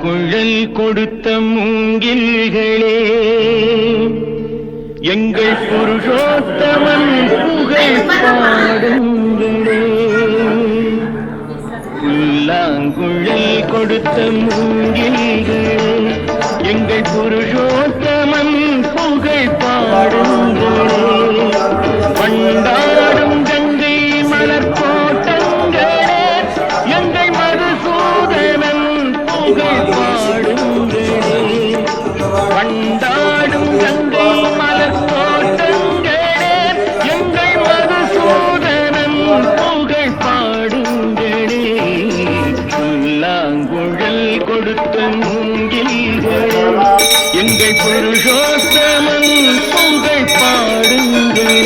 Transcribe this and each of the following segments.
புல்லாங்குழல் கொடுத்த மூங்கில்களே, எங்கள் புருஷோத்தமன் புகழ் பாடுங்களே. புல்லாங்குழல் கொடுத்த மூங்கில்களே, எங்கள் புருஷோத்தமன் புகழ் பாடுங்களே. பண்டாடும் கங்கை மலர் கோட்டங்களே, எங்கள் மதுசூதனன் புகழ் பாடுங்களே. பண்டாடும் கங்கை மலர் கோட்டங்களே, எங்கள் மதுசூதனன் புகழ் பாடுங்களே. புல்லாங்குழல் கொடுத்த மூங்கில்களே, எங்கள் புருஷோத்தமன் புகழ் பாடுங்களே.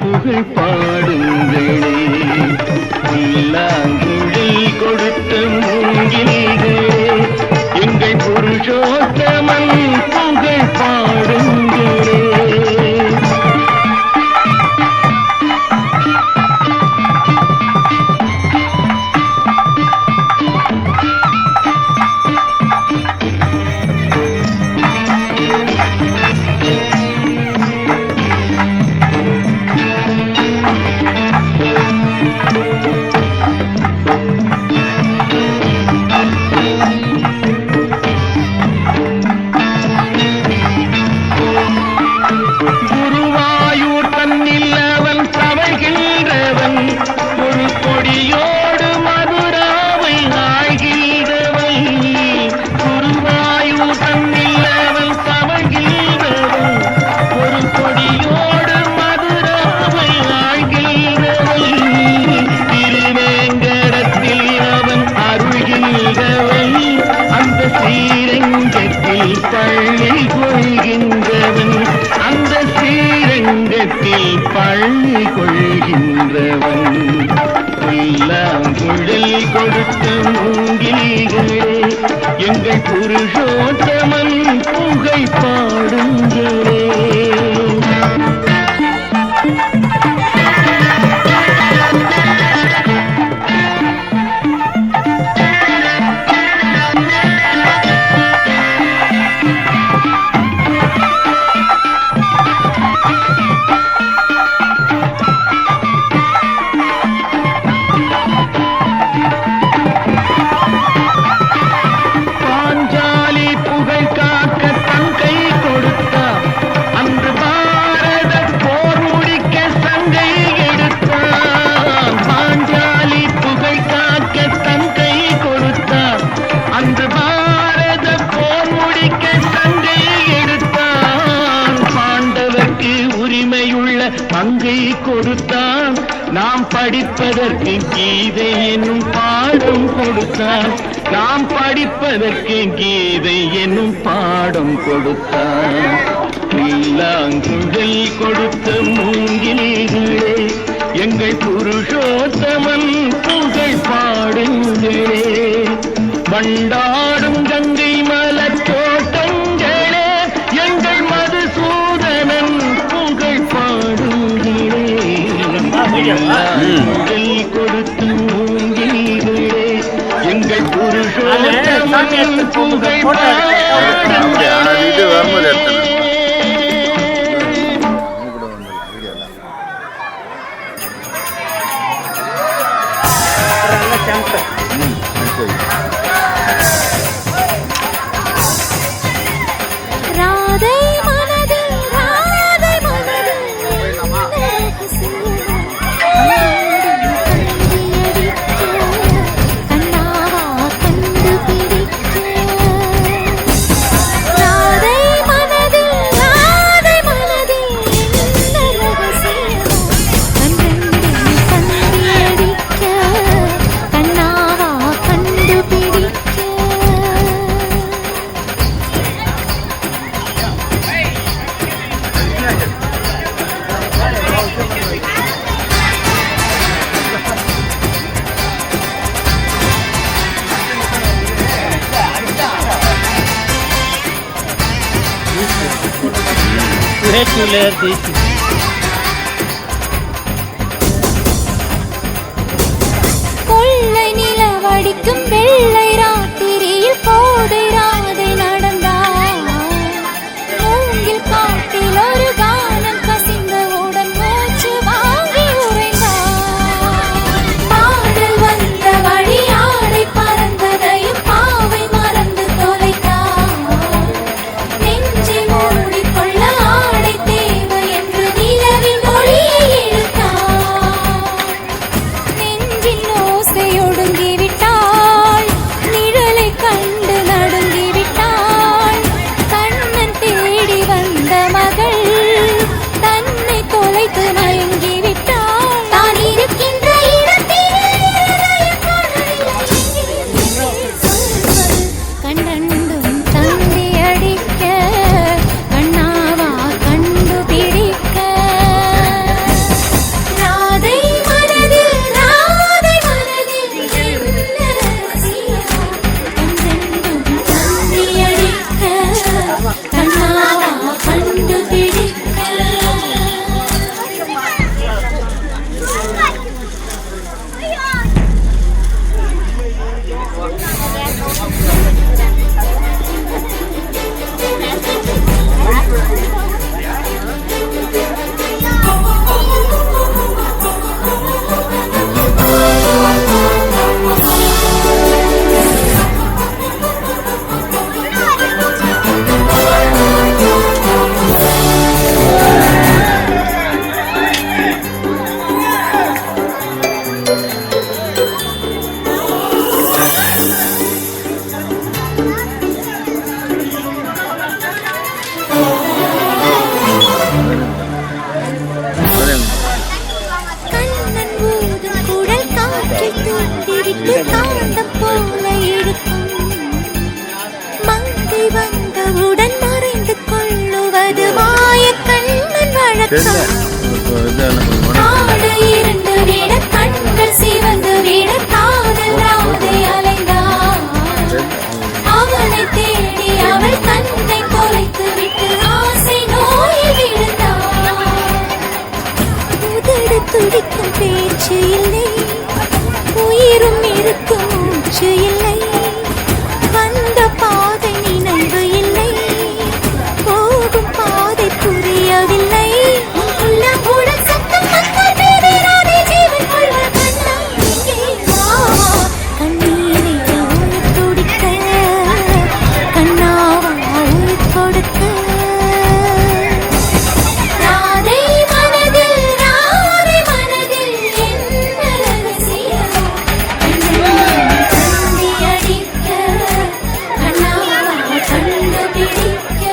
புகழ் பாடுங்களே. புல்லாங்குழல் கொடுத்த மூங்கில்களே, எங்கள் புருஷோத்தமன் புகழ் பாடுங்களே. பள்ளி கொள்கின்றவன், அந்த ஸ்ரீரங்கத்தில் பள்ளி கொள்கின்றவன். புல்லாங்குழல் கொடுத்த மூங்கில்களே, எங்கள் புருஷோத்தமன் புகழ் பாடுங்களே. பங்கை கொடுத்தான், நாம் படிப்பதற்கு கீதை என்னும் பாடம் கொடுத்தான். நாம் படிப்பதற்கு கீதை என்னும் பாடம் கொடுத்தான். புல்லாங்குழல் கொடுத்த மூங்கில்களே, எங்கள் புருஷோத்தமன் புகழ் பாடுங்களே. வண்டாடும் கங்கை மலர் தோட்டங்களே, எங்கள் மதுசூதனன் புகழ் பாடுங்களே. கொடுத்து மூங்கில்களே, எங்கள் புருஷோத்தமன் புகழ் பாடுங்களே. கொள்ளை நிலவடிக்கும் வெள்ளை ராத்திரியில் கோதை ராதை நடந்தார். மூங்கில் காட்டில் ஒரு கானம் கசிந்தவுடன் மூச்சு வாங்கி உறைந்தார். பாடல் வந்த வழி ஆடை பறந்ததையும் பாவை மறந்து தொலைத்தார். நெஞ்சை மூடிக்கொள்ள ஆடை தேவை என்று நிலவின் ஒளியை இழுத்தார். நெஞ்சின் ஓசை ஒடுங்கிவிட்டாள், நிழலை கண்டு நடுங்கிவிட்டாள். கண்ணன் தேடி வந்த மகள் தன்னை தொலைத்து மயங்கிவிட்டாள். தான் இருக்கின்ற இடத்தில் கண்ணண்டும் தந்தி அடிக்க கண்ணாவா கண்டுபிடிக்க. ராதை மனதில் ராதை மனதில் என்ன ரகசியம்? கண்ணண்டும் தந்தி அடிக்க கண்ணாவா கண்டுபிடிக்க. கண்ணன் ஊதும் குழல் காற்றில் தூண்டிவிட்டு காந்தம் போல இழுக்கும். மங்கை வந்தவுடன் மறைந்து கொள்ளுவது மாய கண்ணன் வழக்கம். ஆடு இரண்டு விட கண்கள் சிவந்து விட காதல் ராதை அலைந்தார். அவனை தேடி அவள் தன்னை தொலைத்து விட்டு ஆசை நோயில் விழுந்தார். உதடு துடிக்கும் பேச்சு இல்லை, உயிரும் இருக்கும் மூச்சு இல்லை. வந்த பாதை நினைவு இல்லை, போகும் பாதை புரியவில்லை. உள்ளம் கூட சத்தம் மக்கள் பேராதே ஜீவன் கொள்வ கண்ணா இங்கே வா. கண்ணீரை உயிர் துடிக்க கண்ணாவா உயிர் கொடுக்க. ராதை மனதில் என்ன ரகசியம்? தந்தி அடிக்க கண்ணாவா கண்டுபிடிக்க.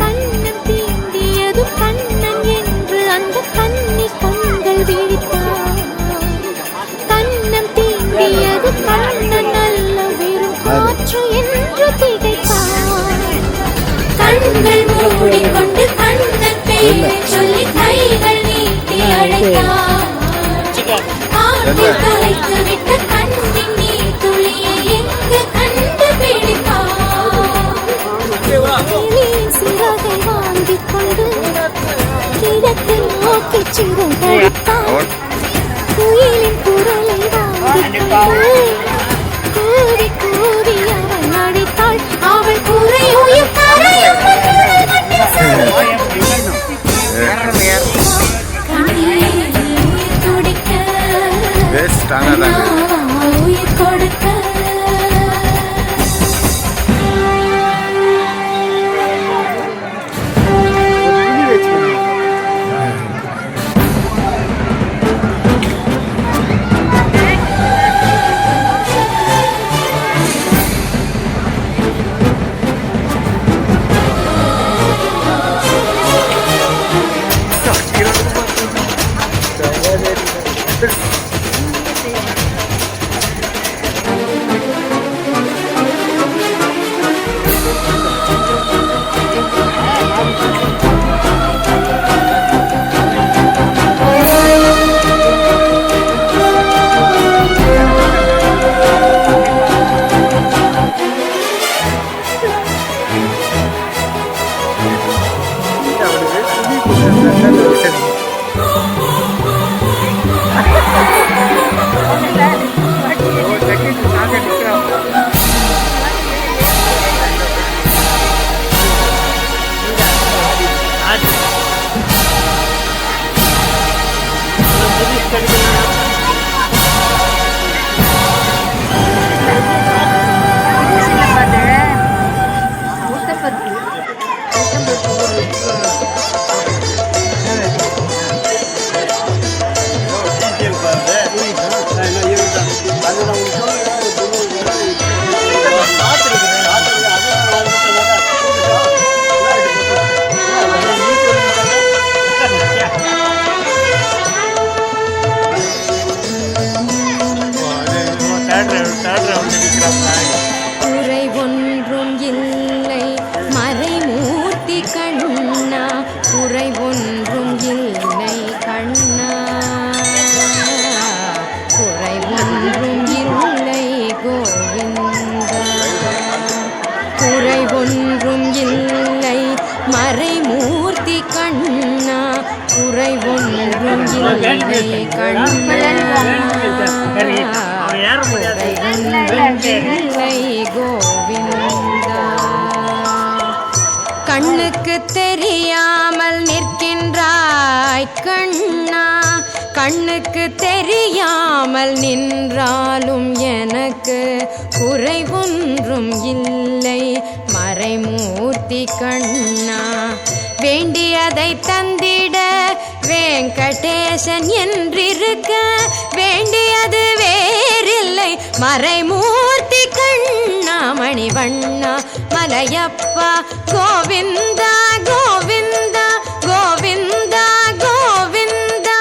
கண்ணன் தீண்டியதும் கண்ணன் என்று அந்த கண்ணி கண்கள் விழித்தார். கண்ணன் தீண்டியதும் கண்ணன் அல்ல வெறும் காற்று என்று திகைத்தார். கண்கள் மூடிக்கொண்டு கண்ணன் பேரை சொல்லி கைகள் நீட்டி அழைத்தார். காற்றில் தொலைத்து விட்ட கண்ணின் நீர் துளியை எங்கு கண்டுபிடிப்பார்? சிறகை வாங்கிக் கொண்டு கிழக்கு நோக்கி சிறகடித்தார். குயிலின் குரலை வாங்கிக் கொண்டு கூவி கூவி அவள் அடித்தாள். அவள் கூரை உயிர் கரையும் கண்ணீரில் உயிர் துடிக்க உயிர் கொடுக்க. குறை ஒன்றும் இல்லை கண்ணா, குறை ஒன்றும் இல்லை கோவிந்தா, குறை ஒன்றும் இல்லை மறைமூர்த்தி கண்ணா, குறை ஒன்றும் இல்லை கண்ணா, குறை ஒன்றும் இல்லை கோவிந்தா. கண்ணுக்கு தெரியாமல் நிற்கின்றாய் கண்ணா, கண்ணுக்கு தெரியாமல் நின்றாலும் எனக்கு குறை ஒன்றும் இல்லை மறைமூர்த்தி கண்ணா. வேண்டியதை தந்திட வெங்கடேசன் என்றிருக்க, வேண்டியது வேறில்லை மறைமூர்த்தி கண்ணா. மணிவண்ணா மலையப்பா கோவிந்தா கோவிந்தா கோவிந்தா கோவிந்தா.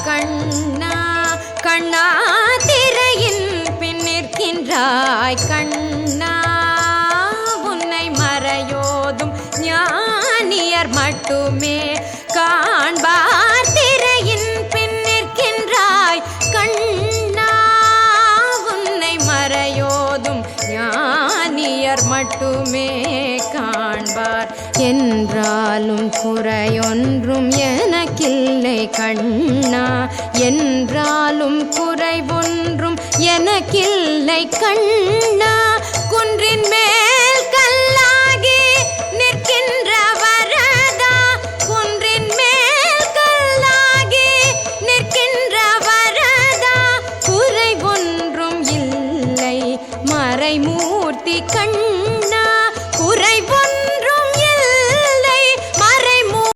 கண்ணா கண்ணா திரையின் பின் நிற்கின்றாய் கண்ணா, உன்னை மறையோதும் ஞானியர் மட்டுமே காண்பார். திரையின் பின் நிற்கின்றாய் கண்ணா, உன்னை மறையோதும் ஞானியர் மட்டுமே காண்பார். என்றாலும் குறையொன்றும் எனக்கில்லை கண்ணா, என்றாலும் குறை ஒன்றும் எனக்கில்லை கண்ணா. குன்றின் மேல்